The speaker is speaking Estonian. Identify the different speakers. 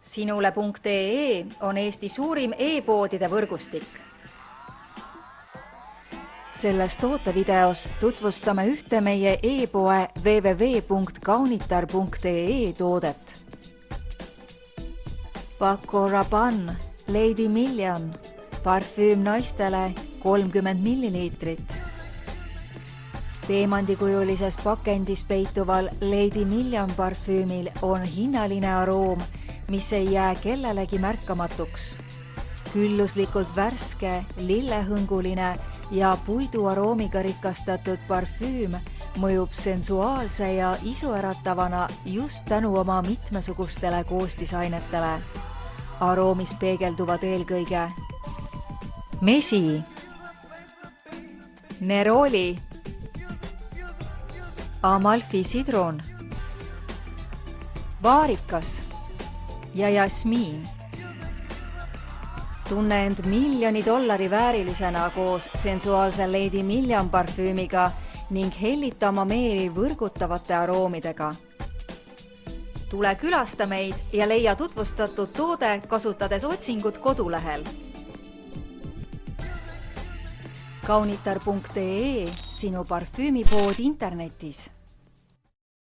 Speaker 1: Sinule.ee on Eesti suurim e-poodide võrgustik. Selles tootevideos tutvustame ühte meie e-poe www.kaunitar.ee toodet. Paco Rabanne Lady Million parfüüm naistele 30 milliliitrit. Teemandikujulises pakendis peituval Lady Million parfüümil on hinnaline aroom, mis ei jää kellelegi märkamatuks. Külluslikult värske, lillehõnguline ja puiduaroomiga rikastatud parfüüm mõjub sensuaalse ja isuäratavana just tänu oma mitmesugustele koostisainetele. Aroomis peegelduvad eelkõige mesi, neroli, Amalfi sidrun, vaarikas ja jasmiin. Tunne end $1 000 000 väärilisena koos sensuaalse Lady Million parfüümiga ning hellita oma meeli võrgutavate aroomidega. Tule külasta meid ja leia tutvustatud toode kasutades otsingut kodulehel. Kaunitar.ee, sinu parfüümipood internetis.